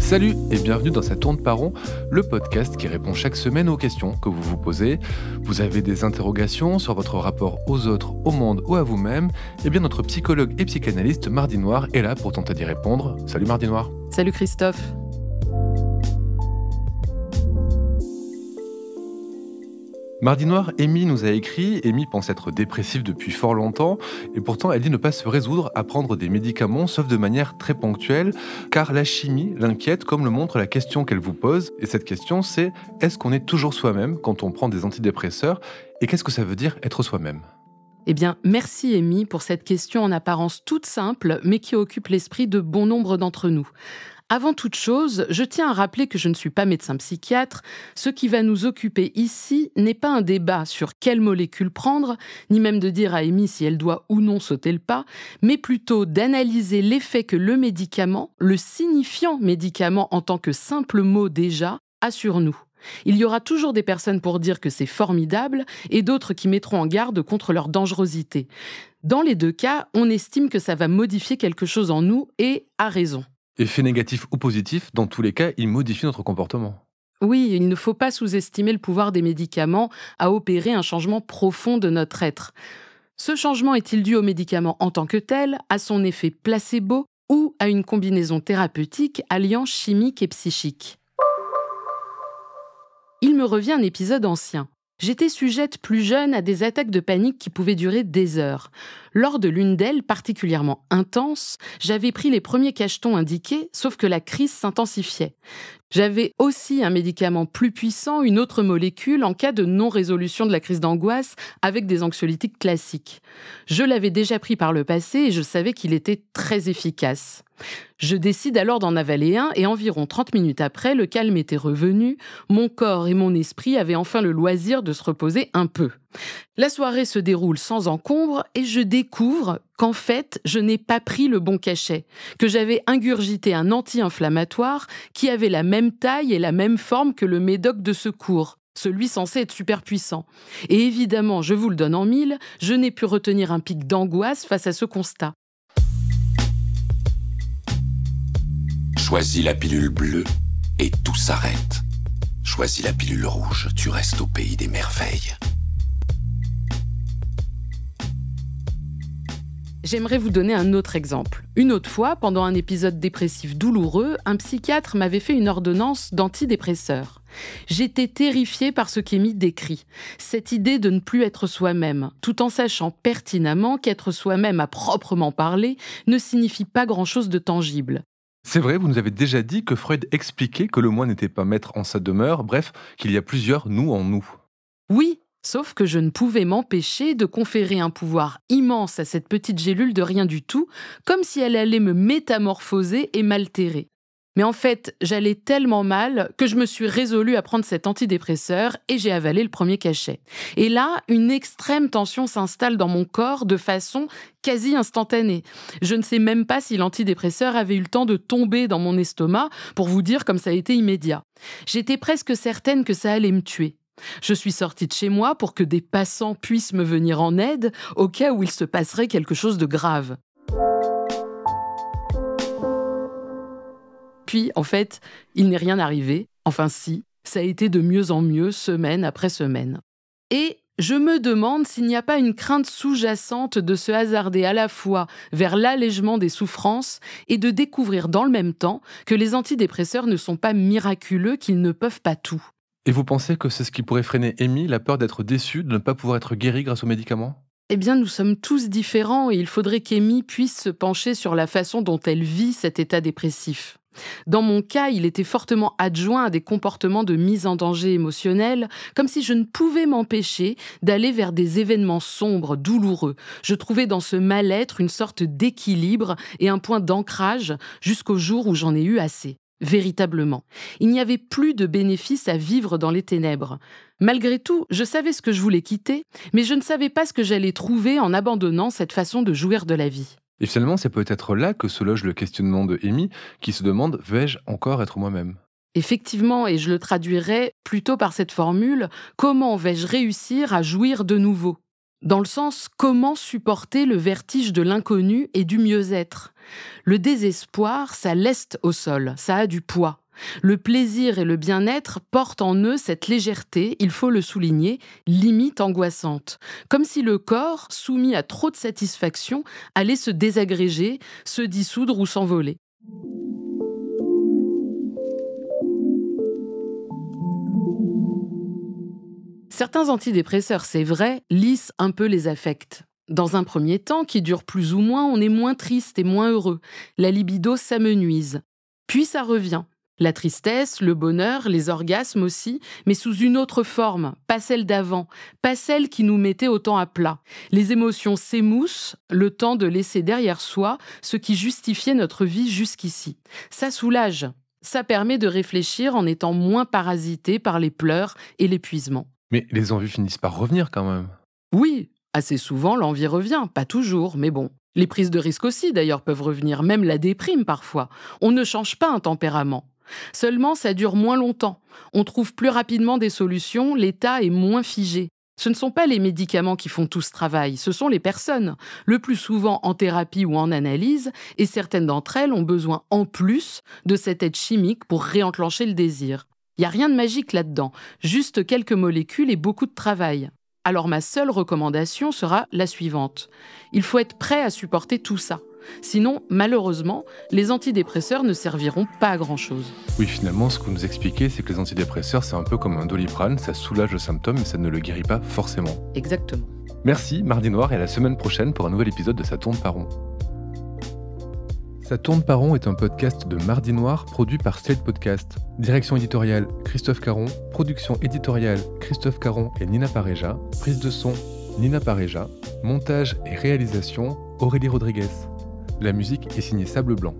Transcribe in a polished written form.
Salut et bienvenue dans Ça tourne pas rond, le podcast qui répond chaque semaine aux questions que vous vous posez. Vous avez des interrogations sur votre rapport aux autres, au monde ou à vous-même. Eh bien notre psychologue et psychanalyste Mardi Noir est là pour tenter d'y répondre. Salut Mardi Noir. Salut Christophe. Mardi Noir, Amy nous a écrit. Amy pense être dépressive depuis fort longtemps et pourtant elle dit ne pas se résoudre à prendre des médicaments sauf de manière très ponctuelle car la chimie l'inquiète comme le montre la question qu'elle vous pose. Et cette question c'est, est-ce qu'on est toujours soi-même quand on prend des antidépresseurs et qu'est-ce que ça veut dire être soi-même ? Eh bien, merci Amy pour cette question en apparence toute simple mais qui occupe l'esprit de bon nombre d'entre nous. Avant toute chose, je tiens à rappeler que je ne suis pas médecin psychiatre. Ce qui va nous occuper ici n'est pas un débat sur quelle molécule prendre, ni même de dire à Amy si elle doit ou non sauter le pas, mais plutôt d'analyser l'effet que le médicament, le signifiant médicament en tant que simple mot déjà, a sur nous. Il y aura toujours des personnes pour dire que c'est formidable et d'autres qui mettront en garde contre leur dangerosité. Dans les deux cas, on estime que ça va modifier quelque chose en nous et à raison. Effet négatif ou positif, dans tous les cas, il modifie notre comportement. Oui, il ne faut pas sous-estimer le pouvoir des médicaments à opérer un changement profond de notre être. Ce changement est-il dû aux médicaments en tant que tel, à son effet placebo ou à une combinaison thérapeutique alliant chimique et psychique ? Il me revient un épisode ancien. J'étais sujette plus jeune à des attaques de panique qui pouvaient durer des heures. Lors de l'une d'elles, particulièrement intense, j'avais pris les premiers cachetons indiqués, sauf que la crise s'intensifiait. J'avais aussi un médicament plus puissant, une autre molécule, en cas de non-résolution de la crise d'angoisse avec des anxiolytiques classiques. Je l'avais déjà pris par le passé et je savais qu'il était très efficace. Je décide alors d'en avaler un et environ 30 minutes après, le calme était revenu, mon corps et mon esprit avaient enfin le loisir de se reposer un peu. La soirée se déroule sans encombre et je découvre qu'en fait, je n'ai pas pris le bon cachet, que j'avais ingurgité un anti-inflammatoire qui avait la même taille et la même forme que le médoc de secours, celui censé être super puissant. Et évidemment, je vous le donne en mille, je n'ai pu retenir un pic d'angoisse face à ce constat. Choisis la pilule bleue et tout s'arrête. Choisis la pilule rouge, tu restes au pays des merveilles. J'aimerais vous donner un autre exemple. Une autre fois, pendant un épisode dépressif douloureux, un psychiatre m'avait fait une ordonnance d'antidépresseurs. J'étais terrifiée par ce qu'Amy décrit. Cette idée de ne plus être soi-même, tout en sachant pertinemment qu'être soi-même à proprement parler ne signifie pas grand-chose de tangible. C'est vrai, vous nous avez déjà dit que Freud expliquait que le moi n'était pas maître en sa demeure, bref, qu'il y a plusieurs nous en nous. Oui, sauf que je ne pouvais m'empêcher de conférer un pouvoir immense à cette petite gélule de rien du tout, comme si elle allait me métamorphoser et m'altérer. Mais en fait, j'allais tellement mal que je me suis résolue à prendre cet antidépresseur et j'ai avalé le premier cachet. Et là, une extrême tension s'installe dans mon corps de façon quasi instantanée. Je ne sais même pas si l'antidépresseur avait eu le temps de tomber dans mon estomac, pour vous dire comme ça a été immédiat. J'étais presque certaine que ça allait me tuer. Je suis sortie de chez moi pour que des passants puissent me venir en aide au cas où il se passerait quelque chose de grave. Puis, en fait, il n'est rien arrivé. Enfin si, ça a été de mieux en mieux, semaine après semaine. Et je me demande s'il n'y a pas une crainte sous-jacente de se hasarder à la fois vers l'allègement des souffrances et de découvrir dans le même temps que les antidépresseurs ne sont pas miraculeux, qu'ils ne peuvent pas tout. Et vous pensez que c'est ce qui pourrait freiner Amy, la peur d'être déçue, de ne pas pouvoir être guérie grâce aux médicaments ? Eh bien, nous sommes tous différents et il faudrait qu'Amy puisse se pencher sur la façon dont elle vit cet état dépressif. Dans mon cas, il était fortement adjoint à des comportements de mise en danger émotionnel, comme si je ne pouvais m'empêcher d'aller vers des événements sombres, douloureux. Je trouvais dans ce mal-être une sorte d'équilibre et un point d'ancrage jusqu'au jour où j'en ai eu assez. Véritablement. Il n'y avait plus de bénéfice à vivre dans les ténèbres. Malgré tout, je savais ce que je voulais quitter, mais je ne savais pas ce que j'allais trouver en abandonnant cette façon de jouir de la vie. Et finalement, c'est peut-être là que se loge le questionnement de Amy, qui se demande « vais-je encore être moi-même ?» Effectivement, et je le traduirais plutôt par cette formule « comment vais-je réussir à jouir de nouveau ?» Dans le sens, comment supporter le vertige de l'inconnu et du mieux-être ? Le désespoir, ça leste au sol, ça a du poids. Le plaisir et le bien-être portent en eux cette légèreté, il faut le souligner, limite angoissante. Comme si le corps, soumis à trop de satisfaction, allait se désagréger, se dissoudre ou s'envoler. Certains antidépresseurs, c'est vrai, lissent un peu les affects. Dans un premier temps, qui dure plus ou moins, on est moins triste et moins heureux. La libido s'amenuise. Puis ça revient. La tristesse, le bonheur, les orgasmes aussi, mais sous une autre forme, pas celle d'avant, pas celle qui nous mettait autant à plat. Les émotions s'émoussent, le temps de laisser derrière soi ce qui justifiait notre vie jusqu'ici. Ça soulage, ça permet de réfléchir en étant moins parasité par les pleurs et l'épuisement. Mais les envies finissent par revenir quand même. Oui, assez souvent l'envie revient, pas toujours, mais bon. Les prises de risque aussi d'ailleurs peuvent revenir, même la déprime parfois. On ne change pas un tempérament. Seulement, ça dure moins longtemps. On trouve plus rapidement des solutions, l'état est moins figé. Ce ne sont pas les médicaments qui font tout ce travail, ce sont les personnes, le plus souvent en thérapie ou en analyse, et certaines d'entre elles ont besoin en plus de cette aide chimique pour réenclencher le désir. Il n'y a rien de magique là-dedans, juste quelques molécules et beaucoup de travail. Alors ma seule recommandation sera la suivante. Il faut être prêt à supporter tout ça. Sinon, malheureusement, les antidépresseurs ne serviront pas à grand-chose. Oui, finalement, ce que vous nous expliquez, c'est que les antidépresseurs, c'est un peu comme un Doliprane, ça soulage le symptôme, mais ça ne le guérit pas forcément. Exactement. Merci, Mardi Noir, et à la semaine prochaine pour un nouvel épisode de Ça tourne par rond. Ça tourne par rond est un podcast de Mardi Noir produit par Slate Podcast. Direction éditoriale, Christophe Caron. Production éditoriale, Christophe Caron et Nina Pareja. Prise de son, Nina Pareja. Montage et réalisation, Aurélie Rodriguez. La musique est signée Sable Blanc.